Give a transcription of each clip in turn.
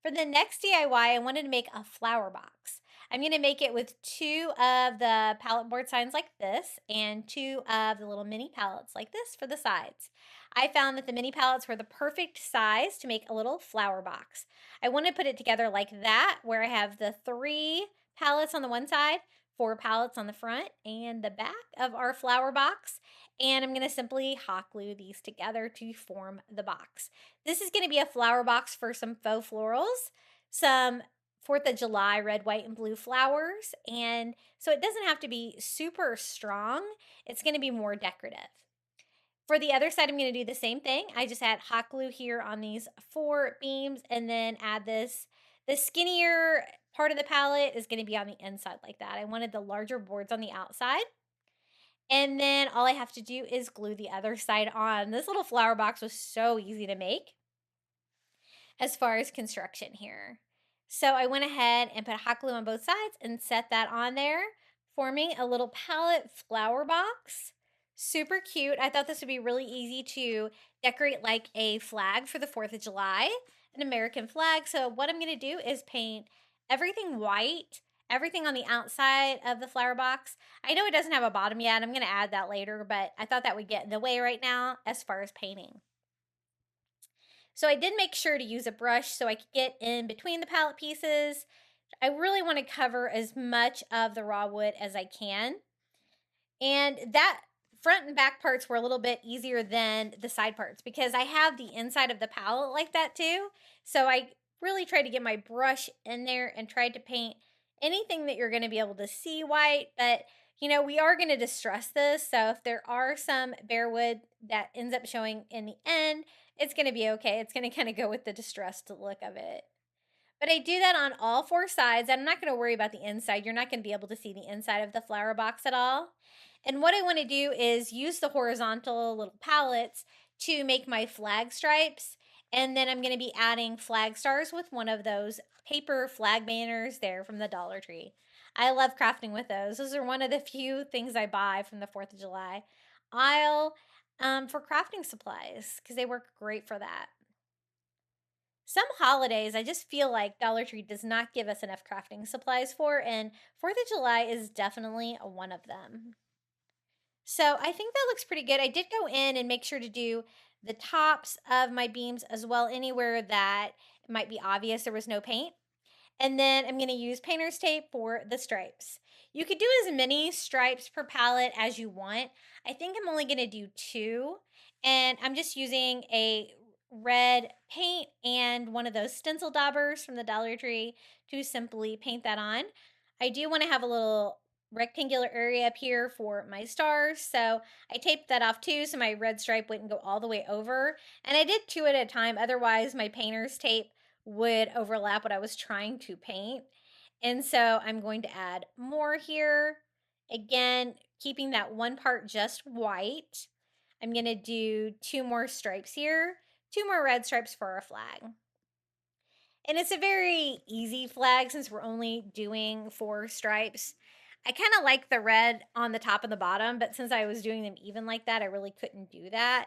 For the next DIY, I wanted to make a flower box. I'm going to make it with two of the palette board signs like this and two of the little mini palettes like this for the sides. I found that the mini palettes were the perfect size to make a little flower box. I want to put it together like that, where I have the three palettes on the one side, four palettes on the front and the back of our flower box. And I'm going to simply hot glue these together to form the box. This is going to be a flower box for some faux florals, some 4th of July red, white, and blue flowers. And so it doesn't have to be super strong. It's going to be more decorative. For the other side, I'm going to do the same thing. I just add hot glue here on these four beams and then add this. The skinnier part of the palette is going to be on the inside like that. I wanted the larger boards on the outside. And then all I have to do is glue the other side on. This little flower box was so easy to make as far as construction here. So I went ahead and put hot glue on both sides and set that on there, forming a little palette flower box. Super cute. I thought this would be really easy to decorate like a flag for the 4th of July, an American flag. So what I'm going to do is paint everything white, everything on the outside of the flower box. I know it doesn't have a bottom yet. I'm going to add that later, but I thought that would get in the way right now as far as painting. So I did make sure to use a brush so I could get in between the palette pieces. I really want to cover as much of the raw wood as I can. And that front and back parts were a little bit easier than the side parts because I have the inside of the palette like that too. So I really tried to get my brush in there and tried to paint anything that you're going to be able to see white. But, we are going to distress this. So if there are some bare wood that ends up showing in the end, it's going to be okay. It's going to kind of go with the distressed look of it. But I do that on all four sides. I'm not going to worry about the inside. You're not going to be able to see the inside of the flower box at all. And what I want to do is use the horizontal little palettes to make my flag stripes. And then I'm going to be adding flag stars with one of those paper flag banners there from the Dollar Tree. I love crafting with those. Those are one of the few things I buy from the 4th of July aisle for crafting supplies because they work great for that. Some holidays, I just feel like Dollar Tree does not give us enough crafting supplies for, and 4th of July is definitely one of them. So I think that looks pretty good. I did go in and make sure to do the tops of my beams as well, anywhere that it might be obvious there was no paint. And then I'm going to use painter's tape for the stripes. You could do as many stripes per palette as you want. I think I'm only going to do two. And I'm just using a red paint and one of those stencil daubers from the Dollar Tree to simply paint that on. I do want to have a little rectangular area up here for my stars. So I taped that off too so my red stripe wouldn't go all the way over. And I did two at a time. Otherwise, my painter's tape would overlap what I was trying to paint. And so I'm going to add more here. Again, keeping that one part just white. I'm going to do two more stripes here, two more red stripes for our flag. And it's a very easy flag since we're only doing four stripes. I kind of like the red on the top and the bottom, but since I was doing them even like that, I really couldn't do that.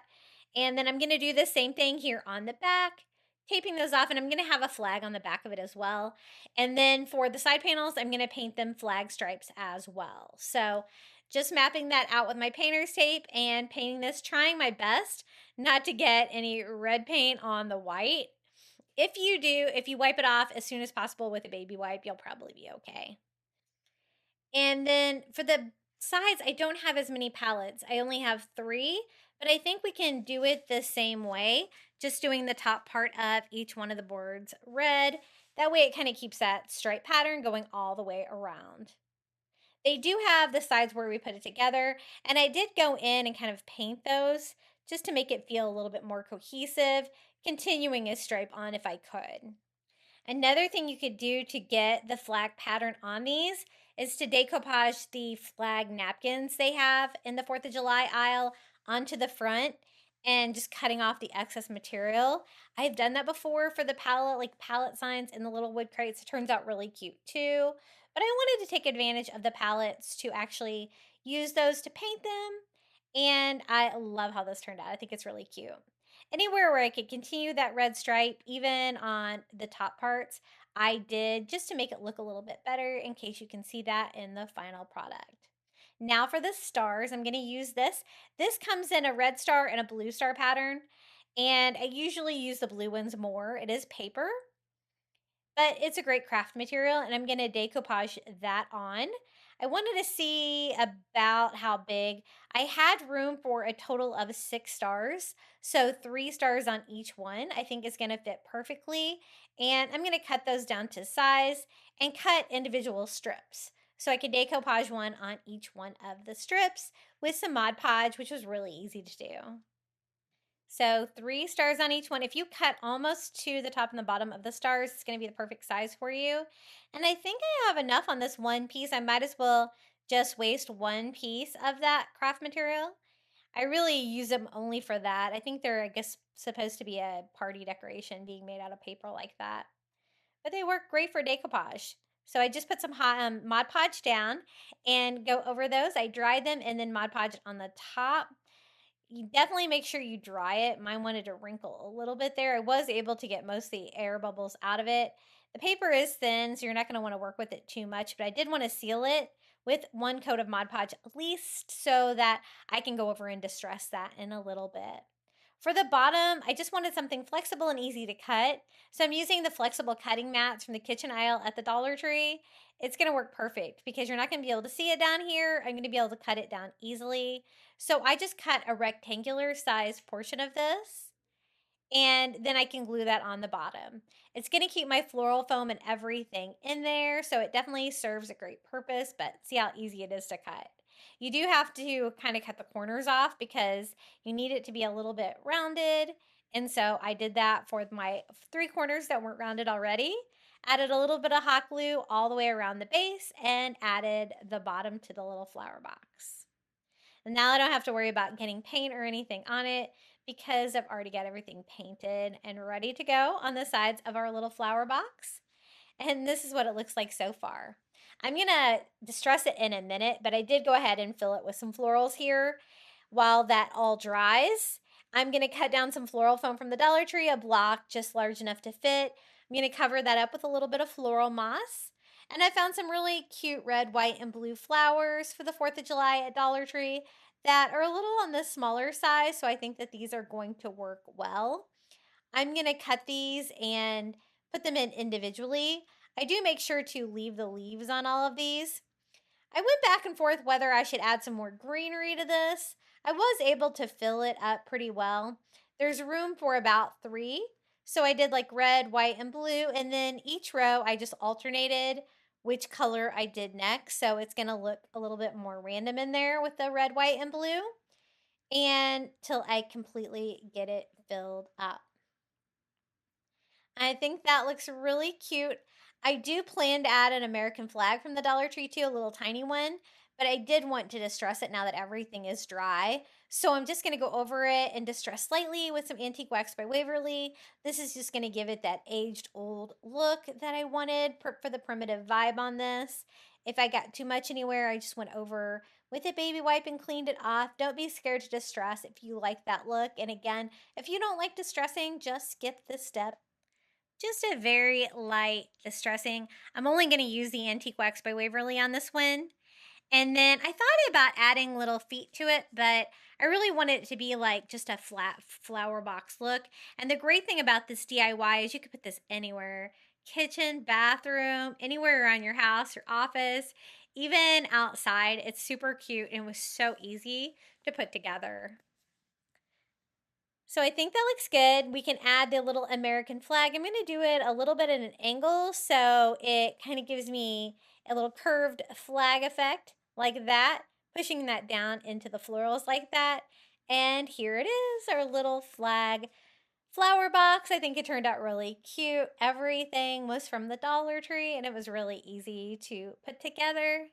And then I'm going to do the same thing here on the back, taping those off, and I'm going to have a flag on the back of it as well. And then for the side panels, I'm going to paint them flag stripes as well. So just mapping that out with my painter's tape and painting this, trying my best not to get any red paint on the white. If you do, if you wipe it off as soon as possible with a baby wipe, you'll probably be okay. And then for the sides, I don't have as many palettes. I only have three, but I think we can do it the same way, just doing the top part of each one of the boards red. That way it kind of keeps that stripe pattern going all the way around. They do have the sides where we put it together, and I did go in and kind of paint those just to make it feel a little bit more cohesive, continuing a stripe on if I could. Another thing you could do to get the flag pattern on these is to decoupage the flag napkins they have in the 4th of July aisle onto the front and just cutting off the excess material. I've done that before for the palette, like palette signs in the little wood crates. It turns out really cute too. But I wanted to take advantage of the palettes to actually use those to paint them. And I love how this turned out. I think it's really cute. Anywhere where I could continue that red stripe, even on the top parts, I did just to make it look a little bit better in case you can see that in the final product. Now for the stars, I'm going to use this. This comes in a red star and a blue star pattern, and I usually use the blue ones more. It is paper, but it's a great craft material, and I'm gonna decoupage that on. I wanted to see about how big. I had room for a total of 6 stars, so 3 stars on each one I think is gonna fit perfectly, and I'm gonna cut those down to size and cut individual strips. So I could decoupage one on each one of the strips with some Mod Podge, which was really easy to do. So 3 stars on each one. If you cut almost to the top and the bottom of the stars, it's going to be the perfect size for you. And I think I have enough on this one piece. I might as well just waste one piece of that craft material. I really use them only for that. I think they're, I guess, supposed to be a party decoration being made out of paper like that. But they work great for decoupage. So I just put some hot, Mod Podge down and go over those. I dried them and then Mod Podge on the top. You definitely make sure you dry it. Mine wanted to wrinkle a little bit there. I was able to get most of the air bubbles out of it. The paper is thin, so you're not going to want to work with it too much, but I did want to seal it with one coat of Mod Podge at least so that I can go over and distress that in a little bit. For the bottom, I just wanted something flexible and easy to cut. So I'm using the flexible cutting mats from the kitchen aisle at the Dollar Tree. It's going to work perfect because you're not going to be able to see it down here. I'm going to be able to cut it down easily. So I just cut a rectangular sized portion of this and then I can glue that on the bottom. It's going to keep my floral foam and everything in there, so it definitely serves a great purpose, but see how easy it is to cut. You do have to kind of cut the corners off because you need it to be a little bit rounded, and so I did that for my 3 corners that weren't rounded already. Added a little bit of hot glue all the way around the base and added the bottom to the little flower box. And now I don't have to worry about getting paint or anything on it because I've already got everything painted and ready to go on the sides of our little flower box. And this is what it looks like so far. I'm gonna distress it in a minute, but I did go ahead and fill it with some florals here while that all dries. I'm gonna cut down some floral foam from the Dollar Tree, a block just large enough to fit. I'm gonna cover that up with a little bit of floral moss. And I found some really cute red, white, and blue flowers for the 4th of July at Dollar Tree that are a little on the smaller size, so I think that these are going to work well. I'm going to cut these and put them in individually. I do make sure to leave the leaves on all of these. I went back and forth whether I should add some more greenery to this. I was able to fill it up pretty well. There's room for about 3. So I did like red, white, and blue. And then each row I just alternated which color I did next. So it's going to look a little bit more random in there with the red, white, and blue. And till I completely get it filled up. I think that looks really cute. I do plan to add an American flag from the Dollar Tree too, a little tiny one, but I did want to distress it now that everything is dry. So I'm just going to go over it and distress slightly with some Antique Wax by Waverly. This is just going to give it that aged old look that I wanted for the primitive vibe on this. If I got too much anywhere, I just went over with a baby wipe and cleaned it off. Don't be scared to distress if you like that look. And again, if you don't like distressing, just skip this step. Just a very light distressing. I'm only going to use the Antique Wax by Waverly on this one. And then I thought about adding little feet to it, but I really want it to be like just a flat flower box look. And the great thing about this DIY is you could put this anywhere. Kitchen, bathroom, anywhere around your house, your office, even outside. It's super cute and was so easy to put together. So I think that looks good. We can add the little American flag. I'm going to do it a little bit at an angle so it kind of gives me a little curved flag effect like that, pushing that down into the florals like that. And here it is, our little flag flower box. I think it turned out really cute. Everything was from the Dollar Tree and it was really easy to put together.